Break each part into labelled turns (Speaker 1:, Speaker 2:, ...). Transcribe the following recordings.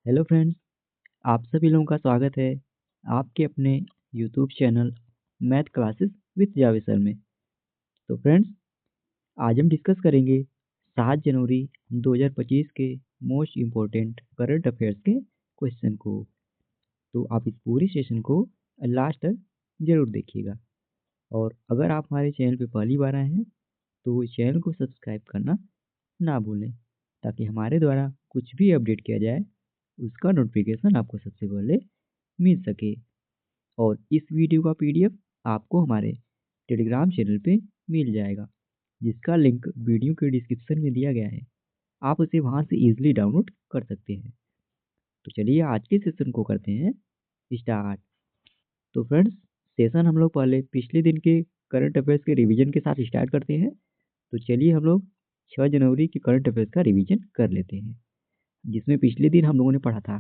Speaker 1: Hello friends, आप सभी लोगों का स्वागत है आपके अपने YouTube channel math classes with Javed sir में। तो फ्रेंड्स, आज हम डिस्कस करेंगे 7 जनवरी 2025 के मोस्ट इम्पोर्टेंट करंट अफेयर्स के क्वेश्चन को। तो आप इस पूरी सेशन को लास्ट तक ज़रूर देखिएगा। और अगर आप हमारे चैनल पे पहली बार आए हैं तो इस चैनल को सब्सक्राइब करना ना भूलें, ताकि हमारे द्वारा कुछ भी अपडेट किया जाए उसका नोटिफिकेशन आपको सबसे पहले मिल सके। और इस वीडियो का पीडीएफ आपको हमारे टेलीग्राम चैनल पे मिल जाएगा, जिसका लिंक वीडियो के डिस्क्रिप्शन में दिया गया है। आप उसे वहां से इजीली डाउनलोड कर सकते हैं। तो चलिए आज के सेशन को करते हैं स्टार्ट। तो फ्रेंड्स, सेशन हम लोग पहले पिछले दिन के करंट अफेयर्स के रिवीजन के साथ स्टार्ट करते हैं। तो चलिए हम लोग 6 जनवरी के करंट अफेयर्स का रिवीजन कर लेते हैं, जिसमें पिछले दिन हम लोगों ने पढ़ा था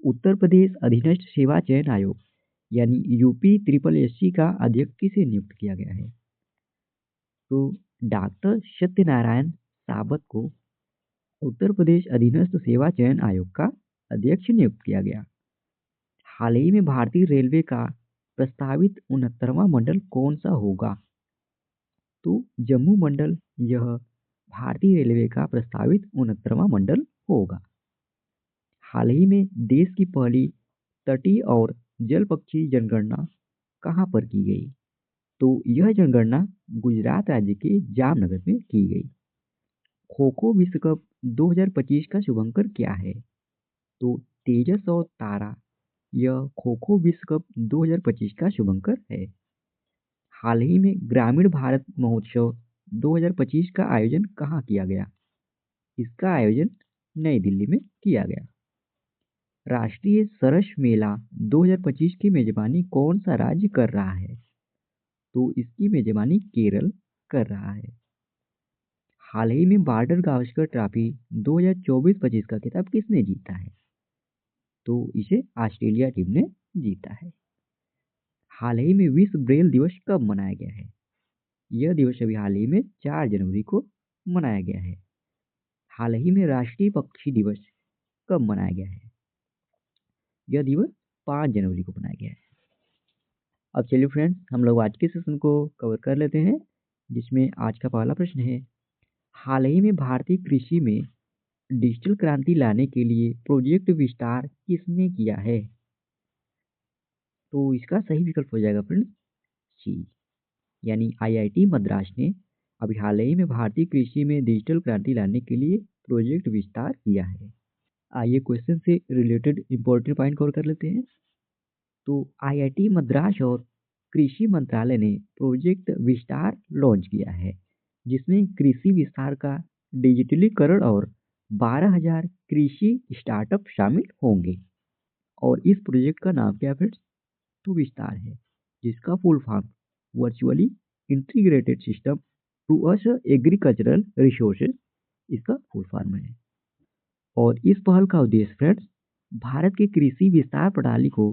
Speaker 1: उत्तर प्रदेश अधीनस्थ सेवा चयन आयोग यानी यूपी ट्रिपल एससी का अध्यक्ष किसे नियुक्त किया गया है। तो डॉक्टर सत्यनारायण साबत को उत्तर प्रदेश अधीनस्थ सेवा चयन आयोग का अध्यक्ष नियुक्त किया गया। हाल ही में भारतीय रेलवे का प्रस्तावित 69वां मंडल कौन सा होगा। तो जम्मू मंडल यह भारतीय रेलवे का प्रस्तावित 69वां मंडल होगा। हाल ही में देश की पहली तटीय और जल पक्षी जनगणना कहाँ पर की गई। तो यह जनगणना गुजरात राज्य के जामनगर में की गई। खो खो विश्व कप 2025 का शुभंकर क्या है। तो तेजस और तारा यह खो खो विश्व कप 2025 का शुभंकर है। हाल ही में ग्रामीण भारत महोत्सव 2025 का आयोजन कहाँ किया गया। इसका आयोजन नई दिल्ली में किया गया। राष्ट्रीय सरस मेला 2025 की मेजबानी कौन सा राज्य कर रहा है। तो इसकी मेजबानी केरल कर रहा है। हाल ही में बॉर्डर गावस्कर ट्रॉफी 2024-25 का खिताब किसने जीता है। तो इसे ऑस्ट्रेलिया टीम ने जीता है। हाल ही में विश्व ब्रेल दिवस कब मनाया गया है। यह दिवस अभी हाल ही में 4 जनवरी को मनाया गया है। हाल ही में राष्ट्रीय पक्षी दिवस कब मनाया गया है। यह दिवस 5 जनवरी को मनाया गया है। अब चलिए फ्रेंड्स, हम लोग आज के सेशन को कवर कर लेते हैं, जिसमें आज का पहला प्रश्न है हाल ही में भारतीय कृषि में डिजिटल क्रांति लाने के लिए प्रोजेक्ट विस्तार किसने किया है। तो इसका सही विकल्प हो जाएगा फ्रेंड्स सी, यानी आईआईटी मद्रास ने अभी हाल ही में भारतीय कृषि में डिजिटल क्रांति लाने के लिए प्रोजेक्ट विस्तार किया है। आइए क्वेश्चन से रिलेटेड इंपॉर्टेंट पॉइंट कवर कर लेते हैं। तो आईआईटी मद्रास और कृषि मंत्रालय ने प्रोजेक्ट विस्तार लॉन्च किया है, जिसमें कृषि विस्तार का डिजिटलीकरण और 12,000 कृषि स्टार्टअप शामिल होंगे। और इस प्रोजेक्ट का नाम क्या है। तो विस्तार है, जिसका full form virtually integrated system to us agricultural resources, इसका फुल फॉर्म है। और इस पहल का उद्देश्य फ्रेंड्स भारत की कृषि विस्तार प्रणाली को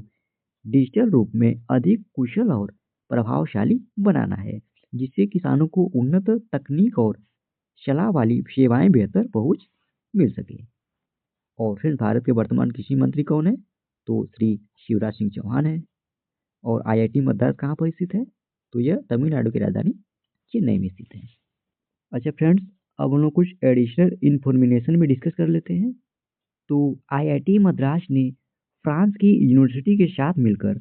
Speaker 1: डिजिटल रूप में अधिक कुशल और प्रभावशाली बनाना है, जिससे किसानों को उन्नत तकनीक और सलाह वाली सेवाएं बेहतर पहुंच मिल सके। और फिर भारत के वर्तमान कृषि मंत्री कौन है। तो श्री शिवराज सिंह चौहान है। और आईआईटी मद्रास कहाँ पर स्थित है। तो यह तमिलनाडु की राजधानी चेन्नई में स्थित है। अच्छा फ्रेंड्स, अब हम लोग कुछ एडिशनल इन्फॉर्मेशन में डिस्कस कर लेते हैं। तो आईआईटी मद्रास ने फ्रांस की यूनिवर्सिटी के साथ मिलकर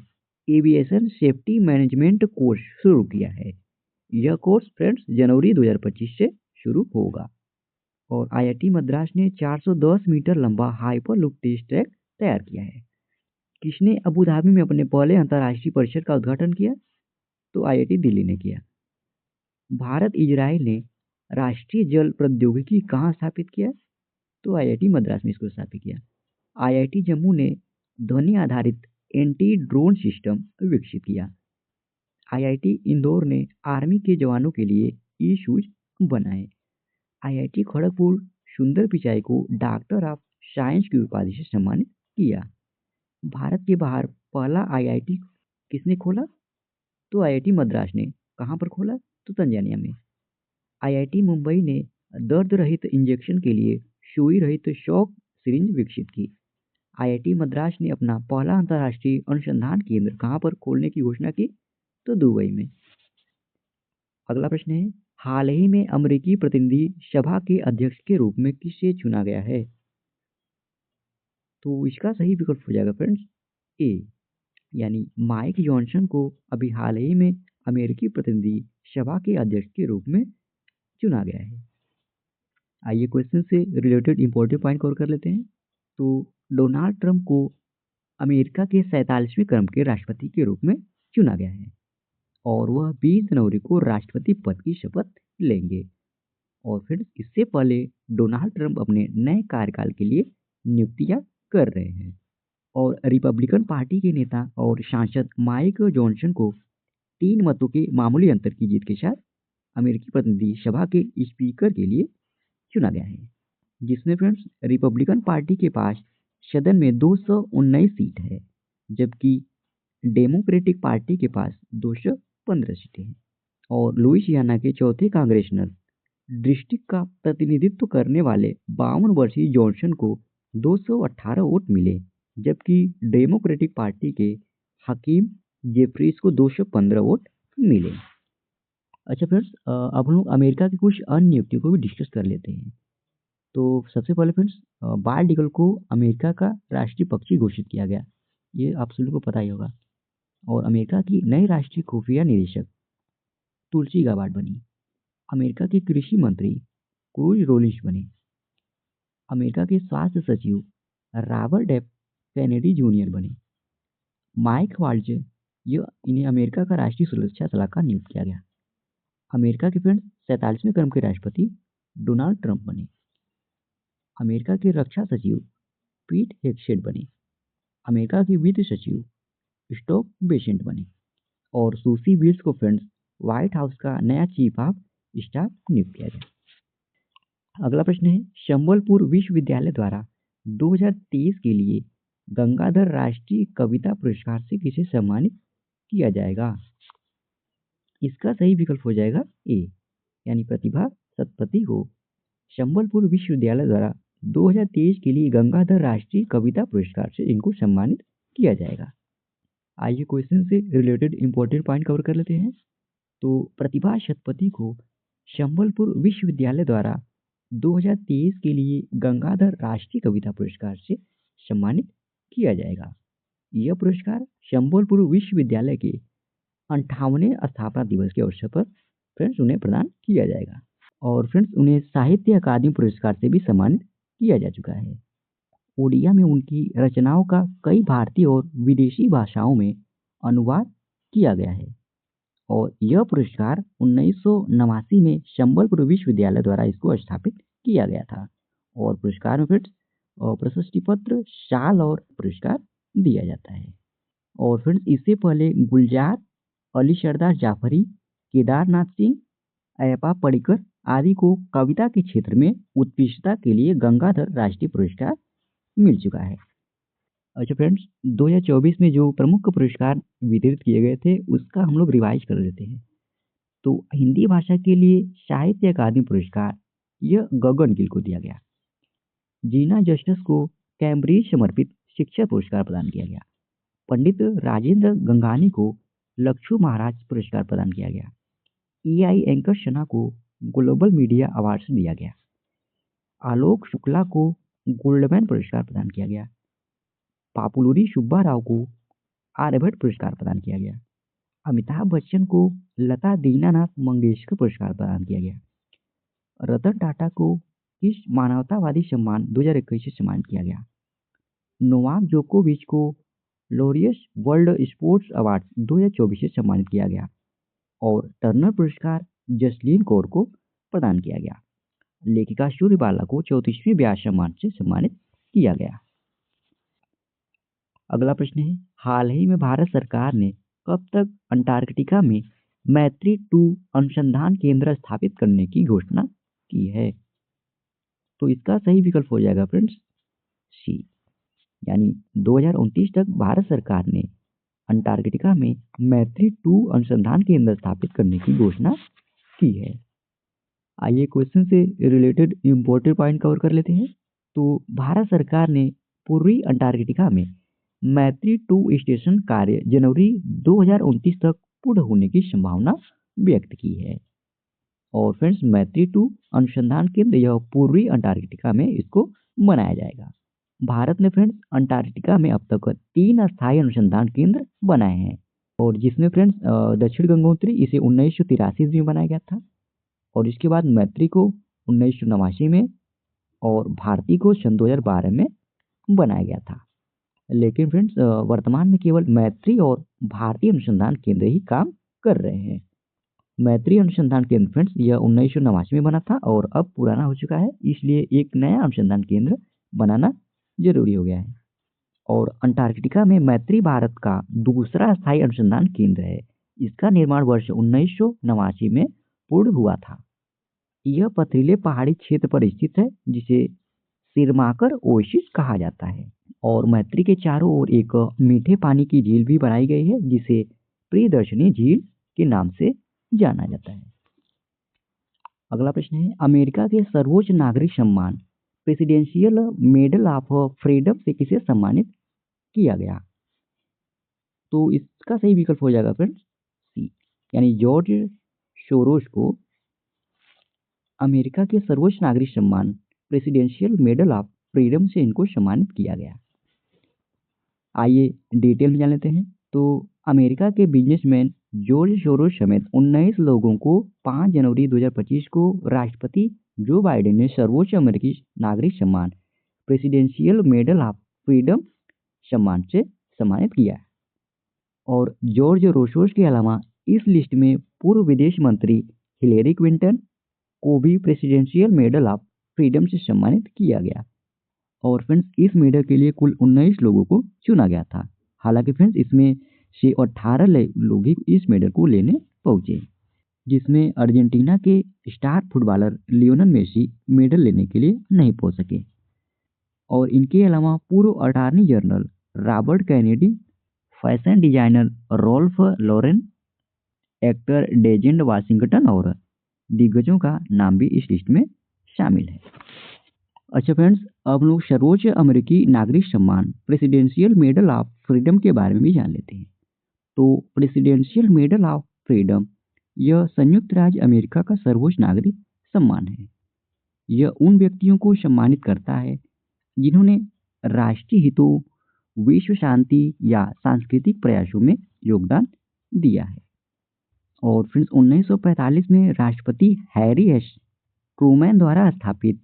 Speaker 1: एविएशन सेफ्टी मैनेजमेंट कोर्स शुरू किया है। यह कोर्स फ्रेंड्स जनवरी 2025 से शुरू होगा। और आईआईटी मद्रास ने 410 मीटर लंबा हाइपरलूप टेस्ट ट्रैक तैयार किया है। किसने अबू धाबी में अपने पहले अंतर्राष्ट्रीय परिसर का उद्घाटन किया। तो आईआईटी दिल्ली ने किया। भारत इजराइल ने राष्ट्रीय जल प्रौद्योगिकी कहाँ स्थापित किया। तो आईआईटी मद्रास में इसको स्थापित किया। आईआईटी जम्मू ने ध्वनि आधारित एंटी ड्रोन सिस्टम विकसित किया। आईआईटी इंदौर ने आर्मी के जवानों के लिए ई शूज बनाए। आईआईटी खड़गपुर सुंदर पिचाई को डॉक्टर ऑफ साइंस की उपाधि से सम्मानित किया। भारत के बाहर पहला आईआईटी किसने खोला। तो आईआईटी मद्रास ने। कहाँ पर खोला। तो तंजानिया में। आईआईटी मुंबई ने दर्द रहित इंजेक्शन के लिए सुई रहित शॉक सिरिंज विकसित की। आईआईटी मद्रास ने अपना पहला अंतर्राष्ट्रीय अनुसंधान केंद्र कहाँ पर खोलने की घोषणा की? तो दुबई में। अगला प्रश्न है, हाल ही में अमेरिकी प्रतिनिधि सभा के अध्यक्ष के रूप में किसे चुना गया है? तो इसका सही विकल्प हो जाएगा फ्रेंड्स ए, यानी माइक जॉनसन को अभी हाल ही में अमेरिकी प्रतिनिधि सभा के अध्यक्ष के रूप में चुना गया है। आइए क्वेश्चन से रिलेटेड इंपॉर्टेंट पॉइंट कवर कर लेते हैं। तो डोनाल्ड ट्रंप को अमेरिका के 47वें क्रम के राष्ट्रपति के रूप में चुना गया है और वह 20 जनवरी को राष्ट्रपति पद की शपथ लेंगे। और फिर इससे पहले डोनाल्ड ट्रंप अपने नए कार्यकाल के लिए नियुक्तियां कर रहे हैं और रिपब्लिकन पार्टी के नेता और सांसद माइक जॉनसन को 3 मतों के मामूली अंतर की जीत के साथ अमेरिकी प्रतिनिधि सभा के स्पीकर के लिए चुना गया है, जिसमें फ्रेंड्स रिपब्लिकन पार्टी के पास सदन में 219 सीट है, जबकि डेमोक्रेटिक पार्टी के पास 215 सीटें हैं। और लुइसियाना के चौथे कांग्रेसनल डिस्ट्रिक्ट का प्रतिनिधित्व करने वाले 52 वर्षीय जॉनसन को 218 वोट मिले, जबकि डेमोक्रेटिक पार्टी के हकीम जेफरीज को 215 वोट मिले। अच्छा फ्रेंड्स, अब हम लोग अमेरिका की कुछ अन्य नियुक्तियों को भी डिस्कस कर लेते हैं। तो सबसे पहले फ्रेंड्स, बाल्ड ईगल को अमेरिका का राष्ट्रीय पक्षी घोषित किया गया, ये आप सभी को पता ही होगा। और अमेरिका की नई राष्ट्रीय खुफिया निदेशक तुलसी गाबार्ड बनी। अमेरिका के कृषि मंत्री क्रूज रोलिंस बने। अमेरिका के स्वास्थ्य सचिव रॉबर्ट एफ कैनेडी जूनियर बने। माइक वाल्ज, इन्हें अमेरिका का राष्ट्रीय सुरक्षा सलाहकार नियुक्त किया गया। अमेरिका के फ्रेंड्स 47वें क्रम के राष्ट्रपति डोनाल्ड ट्रंप बने। अमेरिका के रक्षा सचिव पीट हेग्सेट बने। अमेरिका के वित्त सचिव स्टॉक बेसेंट बने। और सूसी विल्स को फ्रेंड्स व्हाइट हाउस का नया चीफ ऑफ स्टाफ नियुक्त किया गया। अगला प्रश्न है, संबलपुर विश्वविद्यालय द्वारा 2023 के लिए गंगाधर राष्ट्रीय कविता पुरस्कार से किसे सम्मानित किया जाएगा? इसका सही विकल्प हो जाएगा ए, यानी प्रतिभा सतपथी को संबलपुर विश्वविद्यालय द्वारा 2023 के लिए गंगाधर राष्ट्रीय कविता पुरस्कार से इनको सम्मानित किया जाएगा। आइए क्वेश्चन से रिलेटेड इंपॉर्टेंट पॉइंट कवर कर लेते हैं। तो प्रतिभा सतपथी को संबलपुर विश्वविद्यालय द्वारा 2023 के लिए गंगाधर राष्ट्रीय कविता पुरस्कार से सम्मानित किया जाएगा। यह पुरस्कार संबलपुर विश्वविद्यालय के 58वें स्थापना दिवस के अवसर पर फ्रेंड्स उन्हें प्रदान किया जाएगा। और फ्रेंड्स उन्हें साहित्य अकादमी पुरस्कार से भी सम्मानित किया जा चुका है। ओडिया में उनकी रचनाओं का कई भारतीय और विदेशी भाषाओं में अनुवाद किया गया है और यह पुरस्कार 1989 में संबलपुर विश्वविद्यालय द्वारा इसको स्थापित किया गया था। और पुरस्कार में फ्रेंड्स प्रशस्ति पत्र, शाल और पुरस्कार दिया जाता है। और फ्रेंड्स इससे पहले गुलजार, अली सरदार जाफरी, केदारनाथ सिंह, अयप्पा पडिक्कर आदि को कविता के क्षेत्र में उत्कृष्टता के लिए गंगाधर राष्ट्रीय पुरस्कार मिल चुका है। अच्छा फ्रेंड्स, 2024 में जो प्रमुख पुरस्कार वितरित किए गए थे उसका हम लोग रिवाइज कर लेते हैं। तो हिंदी भाषा के लिए साहित्य अकादमी पुरस्कार यह गगन गिल को दिया गया। जीना जस्टिस को कैम्ब्रिज समर्पित शिक्षा पुरस्कार प्रदान किया गया। पंडित राजेंद्र गंगानी को लक्षु महाराज पुरस्कार प्रदान किया गया। EI एंकर सना को ग्लोबल मीडिया अवार्ड्स दिया गया। आलोक शुक्ला को गोल्डमैन पुरस्कार प्रदान किया गया। पापुलूरी सुब्बा राव को आर्यभट्ट पुरस्कार प्रदान किया गया। अमिताभ बच्चन को लता दीनानाथ मंगेशकर पुरस्कार प्रदान किया गया। रतन टाटा को किस मानवतावादी सम्मान 2021 से सम्मानित किया गया। नोवाक जोकोविच को लोरियस वर्ल्ड स्पोर्ट्स अवार्ड 2024 से सम्मानित किया गया। और टर्नर पुरस्कार जसलीन कौर को प्रदान किया गया। लेखिका सूर्यबाला को 34वें व्यास सम्मान से सम्मानित किया गया। अगला प्रश्न है, हाल ही में भारत सरकार ने कब तक अंटार्कटिका में मैत्री 2 अनुसंधान केंद्र स्थापित करने की घोषणा की है? तो इसका सही विकल्प हो जाएगा फ्रेंड्स सी, यानी 2029 तक भारत सरकार ने अंटार्कटिका में मैत्री 2 अनुसंधान केंद्र स्थापित करने की घोषणा की है। आइए क्वेश्चन से रिलेटेड इंपॉर्टेंट पॉइंट कवर कर लेते हैं। तो भारत सरकार ने पूर्वी अंटार्कटिका में मैत्री 2 स्टेशन कार्य जनवरी 2029 तक पूर्ण होने की संभावना व्यक्त की है। और फ्रेंड्स मैत्री 2 अनुसंधान केंद्र यह पूर्वी अंटार्कटिका में इसको बनाया जाएगा। भारत ने फ्रेंड्स अंटार्कटिका में अब तक 3 अस्थायी अनुसंधान केंद्र बनाए हैं, और जिसमें फ्रेंड्स दक्षिण गंगोत्री इसे 1983 में बनाया गया था, और इसके बाद मैत्री को 1989 में और भारती को सन 2012 में बनाया गया था। लेकिन फ्रेंड्स वर्तमान में केवल मैत्री और भारतीय अनुसंधान केंद्र ही काम कर रहे हैं। मैत्री अनुसंधान केंद्र फ्रेंड्स यह 1989 में बना था और अब पुराना हो चुका है, इसलिए एक नया अनुसंधान केंद्र बनाना जरूरी हो गया है। और अंटार्कटिका में मैत्री भारत का दूसरा स्थायी अनुसंधान केंद्र है। इसका निर्माण वर्ष 1989 में पूर्ण हुआ था। यह पथरीले पहाड़ी क्षेत्र पर स्थित है, जिसे सिरमाकर ओएसिस कहा जाता है। और मैत्री के चारों ओर एक मीठे पानी की झील भी बनाई गई है, जिसे प्रियदर्शनी झील के नाम से जाना जाता है। अगला प्रश्न है, अमेरिका के सर्वोच्च नागरिक सम्मान प्रेसिडेंशियल मेडल ऑफ फ्रीडम से किसे सम्मानित किया गया? तो इसका सही विकल्प हो जाएगा फ्रेंड्स सी, यानी जॉर्ज सोरोस को अमेरिका के सर्वोच्च नागरिक सम्मान प्रेसिडेंशियल मेडल ऑफ फ्रीडम से इनको सम्मानित किया गया। आइए डिटेल में जान लेते हैं। तो अमेरिका के बिजनेसमैन जॉर्ज सोरोस समेत 19 लोगों को 5 जनवरी 2025 को राष्ट्रपति जो बाइडेन ने सर्वोच्च अमेरिकी नागरिक सम्मान प्रेसिडेंशियल मेडल ऑफ फ्रीडम सम्मान से सम्मानित किया। और जॉर्ज सोरोस के अलावा इस लिस्ट में पूर्व विदेश मंत्री हिलेरी क्लिंटन को भी प्रेसिडेंशियल मेडल ऑफ फ्रीडम से सम्मानित किया गया। और फ्रेंड्स इस मेडल के लिए कुल 19 लोगों को चुना गया था। हालांकि फ्रेंड्स इसमें से 18 लोग ही इस मेडल को लेने पहुंचे, जिसमें अर्जेंटीना के star footballer Lionel Messi medal लेने के लिए नहीं पहुंच सके। और इनके अलावा पूर्व attorney general Robert Kennedy, fashion designer Ralph Lauren, actor डेजेंड वाशिंगटन और दिग्गजों का नाम भी इस लिस्ट में शामिल है। अच्छा फ्रेंड्स, अब लोग सर्वोच्च अमेरिकी नागरिक सम्मान प्रेसिडेंशियल मेडल ऑफ फ्रीडम के बारे में भी जान लेते हैं। तो प्रेसिडेंशियल मेडल ऑफ फ्रीडम यह संयुक्त राज्य अमेरिका का सर्वोच्च नागरिक सम्मान है। यह उन व्यक्तियों को सम्मानित करता है जिन्होंने राष्ट्रीय हितों, विश्व शांति या सांस्कृतिक प्रयासों में योगदान दिया है। और फ्रेंड्स 1945 में राष्ट्रपति हैरी एस ट्रूमैन द्वारा स्थापित,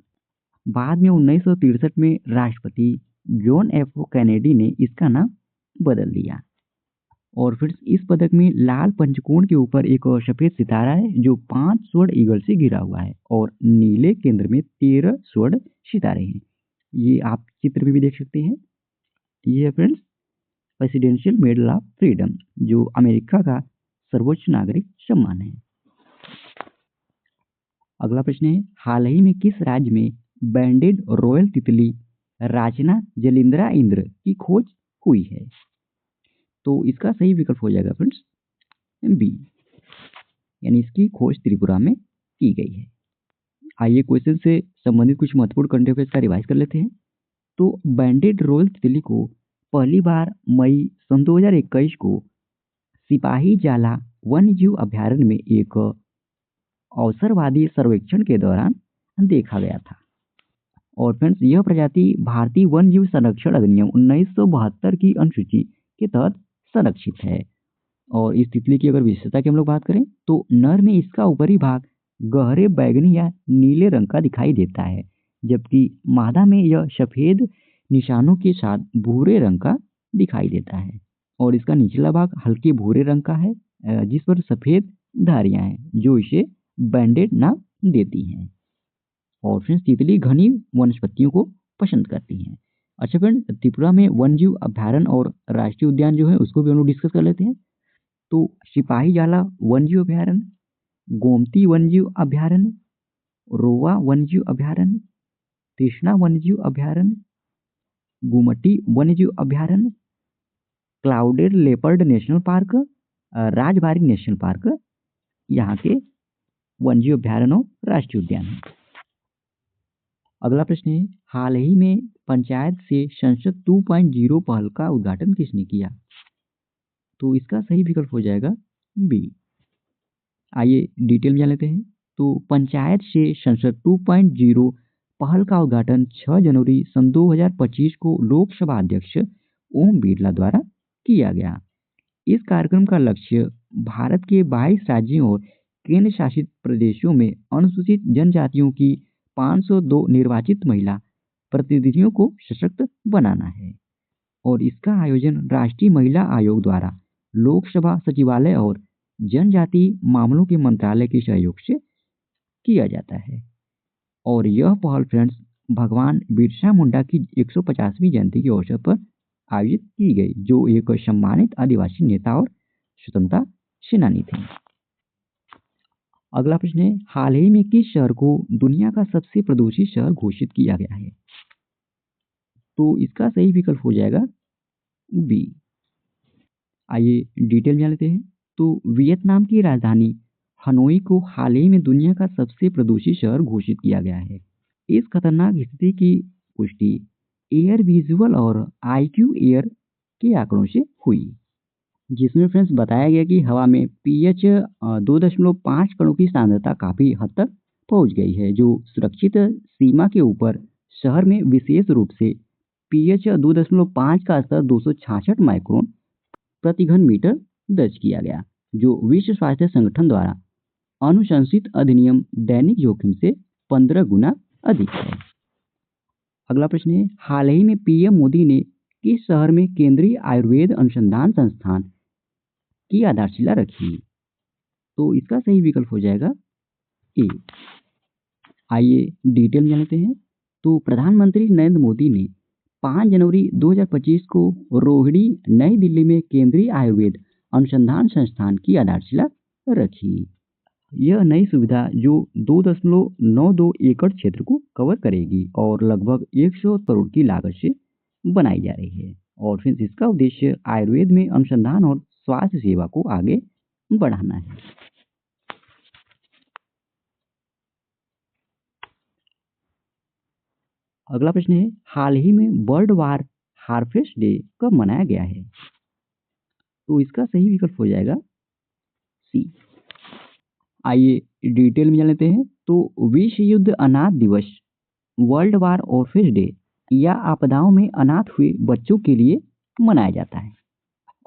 Speaker 1: बाद में 1963 में राष्ट्रपति जॉन एफ कैनेडी ने इसका नाम बदल दिया। और फिर इस पदक में लाल पंचकोण के ऊपर एक सफेद सितारा है जो 5 स्वर्ण ईगल से घिरा हुआ है, और नीले केंद्र में 13 स्वर्ण सितारे हैं। ये आप चित्र में भी देख सकते हैं। ये है friends presidential medal of freedom, जो अमेरिका का सर्वोच्च नागरिक सम्मान है। अगला प्रश्न है, हाल ही में किस राज्य में बैंडेड रॉयल तितली राचना जलिंद्रा इंद्र की खोज हुई है? तो इसका सही विकल्प हो जाएगा फ्रेंड्स बी, यानी इसकी खोज त्रिपुरा में की गई है। आइए क्वेश्चन से संबंधित कुछ महत्वपूर्ण करंट अफेयर्स का रिवाइज कर लेते हैं। तो बैंडेड रॉयल तितली को पहली बार मई सन 2021 को सिपाही जाला वन्य जीव अभ्यारण्य में एक अवसरवादी सर्वेक्षण के दौरान देखा गया था। और फ्रेंड्स यह प्रजाति भारतीय वन्य जीव संरक्षण अधिनियम 1972 की अनुसूची के तहत संरक्षित है। और इस तितली की अगर विशेषता की हम लोग बात करें तो नर में इसका ऊपरी भाग गहरे बैगनी या नीले रंग का दिखाई देता है, जबकि मादा में यह सफेद निशानों के साथ भूरे रंग का दिखाई देता है। और इसका निचला भाग हल्के भूरे रंग का है, जिस पर सफेद धारियां हैं, जो इसे बैंडेड नाम देती हैं। और फ्रेंड्स तितली घनी वनस्पतियों को पसंद करती हैं। अच्छा फ्रेंड, त्रिपुरा में वन्यजीव अभ्यारण्य और राष्ट्रीय उद्यान जो है उसको भी हम लोग डिस्कस कर लेते हैं। तो सिपाही जाला वन्यजीव अभ्यारण्य, गोमती वन्यजीव अभ्यारण्य, रोवा वन्यजीव अभ्यारण्य, कृष्णा वन्यजीव अभ्यारण्य, गुमटी वन्यजीव अभ्यारण्य, clouded leopard national park, Rajbari national park यहाँ के वन्यजीव अभ्यारण्य और राष्ट्रीय उद्यान है। अगला प्रश्न है, हाल ही में पंचायत से संसद 2.0 पहल का उद्घाटन किसने किया? तो इसका सही विकल्प हो जाएगा बी। आइए डिटेल में जान लेते हैं। तो पंचायत से संसद 2.0 पहल का उद्घाटन 6 जनवरी सन 2025 को लोकसभा अध्यक्ष ओम बिरला द्वारा किया गया। इस कार्यक्रम का लक्ष्य भारत के 22 राज्यों और केंद्र शासित प्रदेशों में अनुसूचित जनजातियों की 502 निर्वाचित महिला प्रतिनिधियों को सशक्त बनाना है और इसका आयोजन राष्ट्रीय महिला आयोग द्वारा लोकसभा सचिवालय और जनजातीय मामलों के मंत्रालय के सहयोग से किया जाता है। और यह पहल फ्रेंड्स भगवान बिरसा मुंडा की 150वीं जयंती के अवसर पर आयोजित की गई, जो एक सम्मानित आदिवासी नेता और स्वतंत्रता सेनानी थे। अगला प्रश्न है, हाल ही में किस शहर को दुनिया का सबसे प्रदूषित शहर घोषित किया गया है? तो इसका सही विकल्प हो जाएगा बी। आइए डिटेल जान लेते हैं। तो वियतनाम की राजधानी हनोई को हाल ही में दुनिया का सबसे प्रदूषित शहर घोषित किया गया है। इस खतरनाक स्थिति की पुष्टि एयर विजुअल और IQ एयर के आंकड़ों से हुई, जिसमें फ्रेंड्स बताया गया कि हवा में pH 2.5 कणों की सांद्रता काफ़ी हद तक पहुंच गई है, जो सुरक्षित सीमा के ऊपर शहर में विशेष रूप से pH 2.5 का स्तर 266 माइक्रोन प्रति घन मीटर दर्ज किया गया, जो विश्व स्वास्थ्य संगठन द्वारा अनुशंसित अधिनियम दैनिक जोखिम से 15 गुना अधिक है। अगला प्रश्न है, हाल ही में PM मोदी ने किस शहर में केंद्रीय आयुर्वेद अनुसंधान संस्थान की आधारशिला रखी? तो इसका सही विकल्प हो जाएगा ए। आइए डिटेल में जानते हैं। तो प्रधानमंत्री नरेंद्र मोदी ने 5 जनवरी 2025 को रोहिणी नई दिल्ली में केंद्रीय आयुर्वेद अनुसंधान संस्थान की आधारशिला रखी। यह नई सुविधा जो 2.92 एकड़ क्षेत्र को कवर करेगी और लगभग 100 करोड़ की लागत से बनाई जा रही है और फिर इसका उद्देश्य आयुर्वेद में अनुसंधान और स्वास्थ्य सेवा को आगे बढ़ाना है। अगला प्रश्न है, हाल ही में बर्ड वार हार्वेस्ट डे कब मनाया गया है? तो इसका सही विकल्प हो जाएगा सी। आइए डिटेल में जान लेते हैं। तो विश्व युद्ध अनाथ दिवस वर्ल्ड वार ऑर्फेज डे या आपदाओं में अनाथ हुए बच्चों के लिए मनाया जाता है।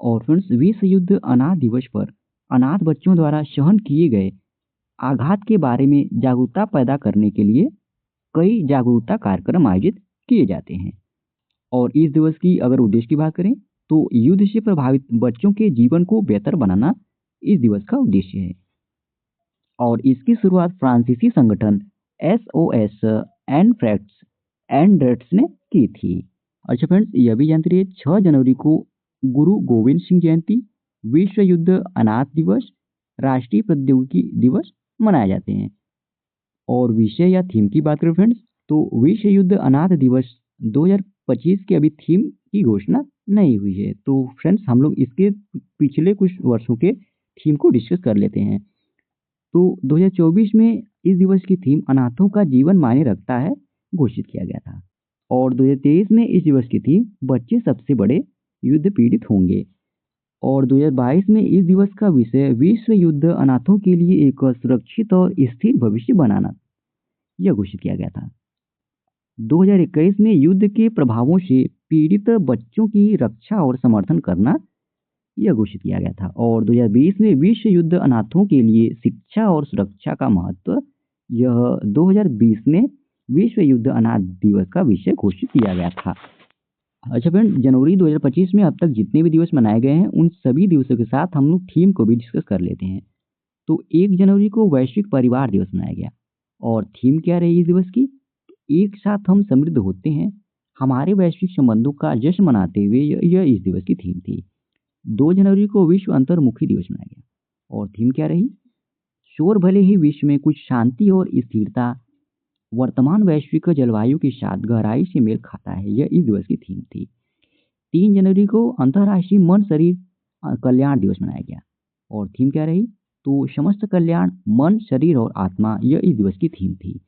Speaker 1: और फ्रेंड्स विश्व युद्ध अनाथ दिवस पर अनाथ बच्चों द्वारा सहन किए गए आघात के बारे में जागरूकता पैदा करने के लिए कई जागरूकता कार्यक्रम आयोजित किए जाते हैं। और इस दिवस की अगर उद्देश्य की बात करें तो युद्ध से प्रभावित बच्चों के जीवन को बेहतर बनाना इस दिवस का उद्देश्य है। और इसकी शुरुआत फ्रांसीसी संगठन SOS एंड्रेट्स ने की थी। अच्छा फ्रेंड्स, यह भी जानते रहिए 6 जनवरी को गुरु गोविंद सिंह जयंती, विश्व युद्ध अनाथ दिवस, राष्ट्रीय प्रौद्योगिकी दिवस मनाए जाते हैं। और विषय या थीम की बात करें फ्रेंड्स, तो विश्व युद्ध अनाथ दिवस 2025 के अभी थीम की घोषणा नहीं हुई है। तो फ्रेंड्स हम लोग इसके पिछले कुछ वर्षों के थीम को डिस्कस कर लेते हैं। तो 2024 में इस दिवस की थीम अनाथों का जीवन मायने रखता है घोषित किया गया था। और 2023 में इस दिवस की थीम बच्चे सबसे बड़े युद्ध पीड़ित होंगे। और 2022 में इस दिवस का विषय विश्व युद्ध अनाथों के लिए एक सुरक्षित और स्थिर भविष्य बनाना यह घोषित किया गया था। 2021 में युद्ध के प्रभावों से पीड़ित बच्चों की रक्षा और समर्थन करना यह घोषित किया गया था। और 2020 में विश्व युद्ध अनाथों के लिए शिक्षा और सुरक्षा का महत्व यह 2020 में विश्व युद्ध अनाथ दिवस का विषय घोषित किया गया था। अच्छा फ्रेंड, जनवरी 2025 में अब तक जितने भी दिवस मनाए गए हैं उन सभी दिवसों के साथ हम लोग थीम को भी डिस्कस कर लेते हैं। तो 1 जनवरी को वैश्विक परिवार दिवस मनाया गया और थीम क्या रही इस दिवस की? एक साथ हम समृद्ध होते हैं, हमारे वैश्विक संबंधों का जश्न मनाते हुए यह इस दिवस की थीम थी। 2 जनवरी को विश्व अंतर्मुखी दिवस मनाया गया और थीम क्या रही? शोर भले ही विश्व में कुछ शांति और स्थिरता वर्तमान वैश्विक जलवायु के साथ गहराई से मेल खाता है, यह इस दिवस की थीम थी। 3 जनवरी को अंतर्राष्ट्रीय मन शरीर कल्याण दिवस मनाया गया और थीम क्या रही? तो समस्त कल्याण मन शरीर और आत्मा, यह इस दिवस की थीम थी।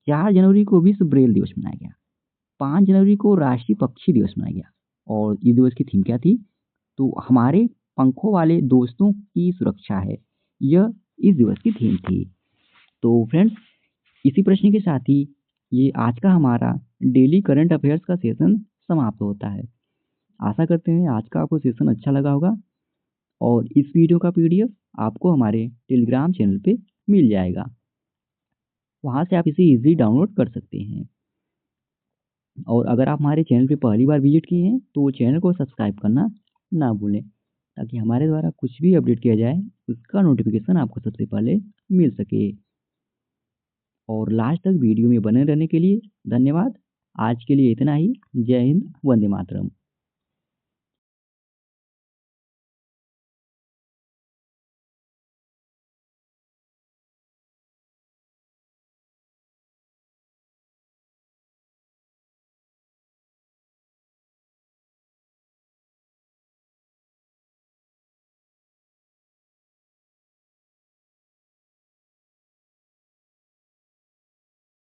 Speaker 1: 4 जनवरी को विश्व ब्रेल दिवस मनाया गया। 5 जनवरी को राष्ट्रीय पक्षी दिवस मनाया गया। और इस दिवस की थीम क्या थी? तो हमारे पंखों वाले दोस्तों की सुरक्षा है, यह इस दिवस की थीम थी। तो फ्रेंड्स, इसी प्रश्न के साथ ही ये आज का हमारा डेली करंट अफेयर्स का सेशन समाप्त होता है। आशा करते हैं आज का आपको सेशन अच्छा लगा होगा और इस वीडियो का पीडीएफ आपको हमारे टेलीग्राम चैनल पे मिल जाएगा। वहाँ से आप इसे इजीली डाउनलोड कर सकते हैं। और अगर आप हमारे चैनल पे पहली बार विजिट किए हैं तो चैनल को सब्सक्राइब करना ना भूलें, ताकि हमारे द्वारा कुछ भी अपडेट किया जाए उसका नोटिफिकेशन आपको सबसे पहले मिल सके। और लास्ट तक वीडियो में बने रहने के लिए धन्यवाद। आज के लिए इतना ही। जय हिंद, वंदे मातरम।